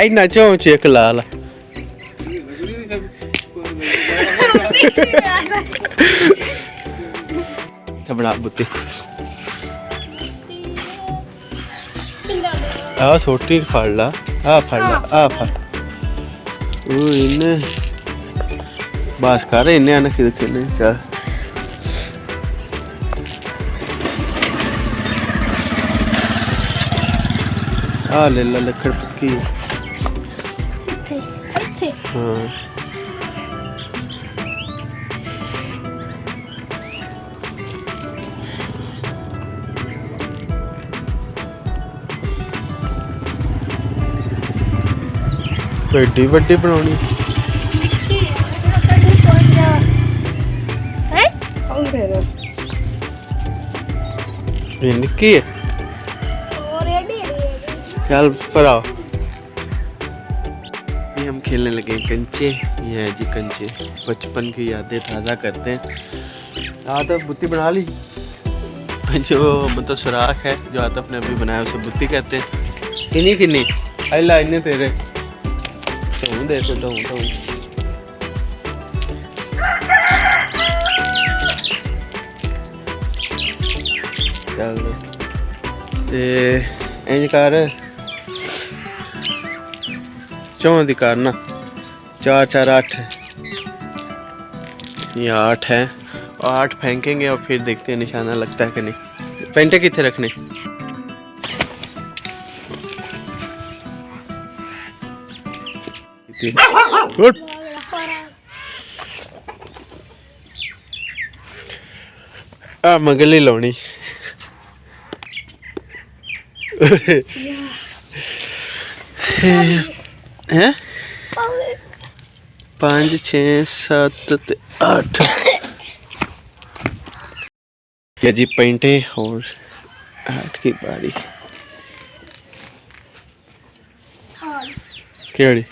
इन्ना चौंच एक लाल बना बुत्ती आ सोटी फड़ ला आ फड़ ला आ फड़ इन्हें बस कर इन्हें आना कि खेलने चल आ ले ला लकड़ पक्की हाँ एड्डी वड्डी बनानी निक्की है चल पर आओ ये हम खेलने लगे कंचे। ये है जी कंचे, बचपन की यादें ताज़ा करते हैं। हाँ तो बुत्ती बना ली, जो मतलब सुराख है जो आतफ ने अभी बनाया उसे बुत्ती कहते हैं। किन्नी किन्नी अल्लाह इन्हें तेरे तो देखो तो चल इंज कर चौं दी करना 4 4 8 ये 8 है और 8 फेंकेंगे और फिर देखते हैं निशाना लगता है कि नहीं। पेंटे कितने रखने गुड आ मगली लाउनी हैं 5 6 7 8 ये जी पेंटे और 8 की बारी केड़ी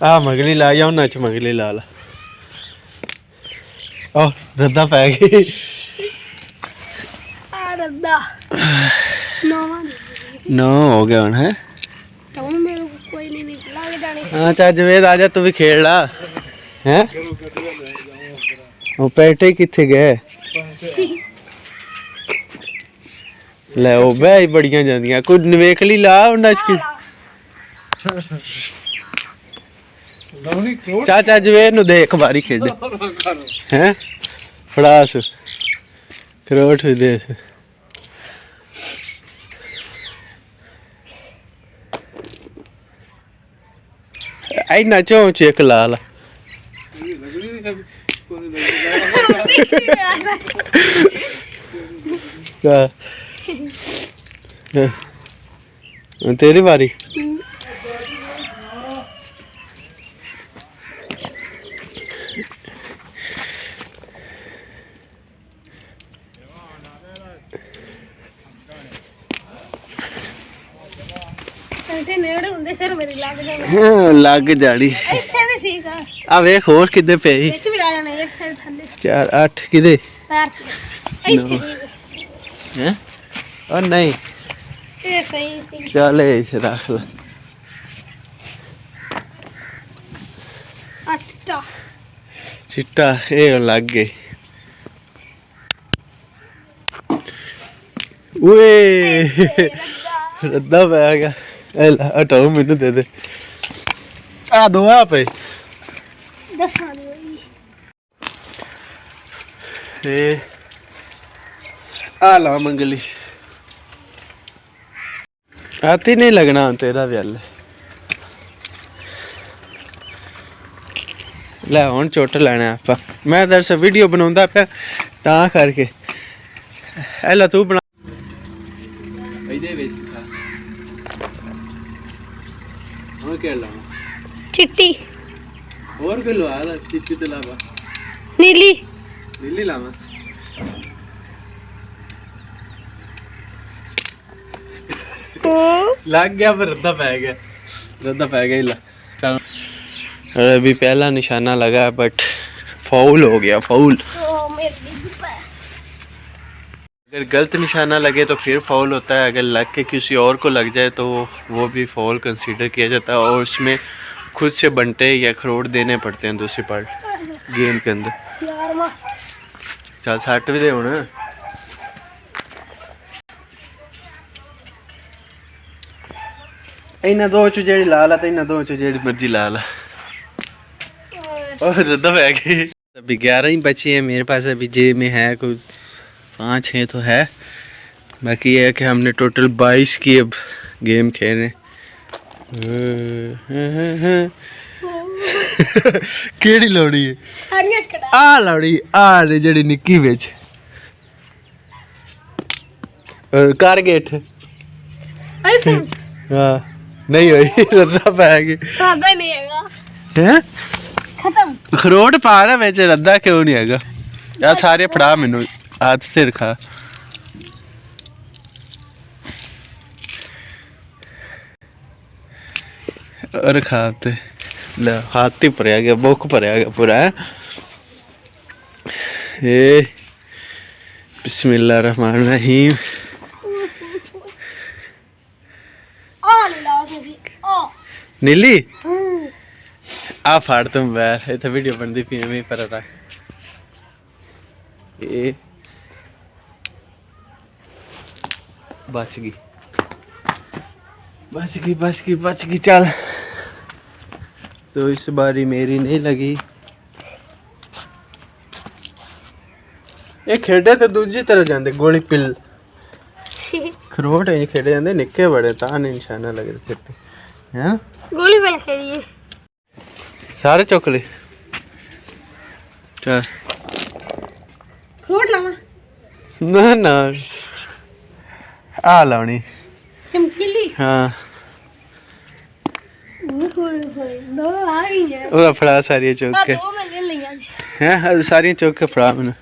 आ मगली ला या उन्ना च मगली ला ला ओ रद्दा पै गई रद्दा 9 हो गया हुन है कोई नहीं निकला हाँ चाचा जवेद आजा तू भी खेल ला हैं वो पैटे किथे गए ले ओ बे बड़ियां जांदियां कोई नवेखली ला उन्ना च चाचा जवेद नु देख बारी खेडे हैं फड़ास करोट दे इन्ना चौंच एक लाल तेरी बारी लग जानी आ वेख होर किदे पे 4 8 किदे हैं और नहीं चल ऐसे रख ला चिट्टा ये लग गए ओए रद्दा पै गया हटाओ मैनू दे दे आ दो आप आ ला मंगली आती नहीं लगना तेरा व्याल लै हुण चुट लैना आप मैं दरअसल वीडियो बनाउंदा पिया तां करके ऐला तू बना क्या लाना चिट्टी और कोई लवा ला चिट्टी तो लावा नीली नीली लावा लग गया पर रद्दा पै गया ला चलो अभी पहला निशाना लगा बट फाउल हो गया फाउल अगर गलत निशाना लगे तो फिर फॉल होता है, अगर लग के किसी और को लग जाए तो वो भी फॉल कंसीडर किया जाता है और उसमें खुद से बंटे या अखरोट देने पड़ते हैं दूसरी पार्ट गेम के अंदर। चल सट भी दे होना। इन्हें दो च जेड़ी ला ला तो इन्हें दो च जेड़ी मर्जी ला ला और रद्दा पै गई। अभी 11 ही बची है मेरे पास, अभी जेब में है कोई 5-6 तो है, बाकी ये है कि हमने टोटल 22 की अब गेम खेले। केड़ी लौड़ी है आ लौड़ी आ रे जेड़ी निक्की बिच कर गेट हाँ नहीं हुई रद्दा पै गई। रद्दा नहीं हैगा हैं खत्म अखरोट पा रहा बिच रद्दा क्यों नहीं हैगा यार। सारे फड़ा मैनू हाथ से रखा और खाते ले हाथ ही भरया गया बुक भरया गया पूरा है। ए बिस्मिल्लाह रहमान रहीम। नीली आ फाड़ तुम बैर इतना वीडियो बनती पी में पर रख ये बच गई बच गई बच गई बच गई। चल तो इस बारी मेरी नहीं लगी। ये खेडे तो दूसरी तरह जाते गोली पिल खरोट है खेडे जाते निक्के बड़े ता नहीं निशाना लगे फिरते हैं गोली पिल खेलिए सारे चौकले। चल खरोट लावा ना ना आ लाउनी चमकीली हाँ वो फड़ा सारी चौक के हैं सारी चौक के फड़ा मैंने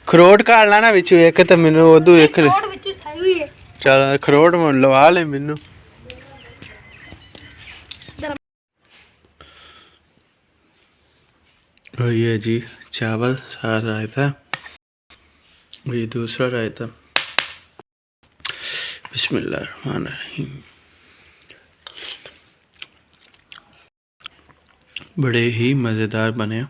खरोट काट लाना बिचू एक तो मैनू उदू एक चल खरोट लवा ले मैनू। ये जी चावल सारा रायता ये दूसरा रायता बिस्मिल्लाह रहमान रहीम। बड़े ही मज़ेदार बने।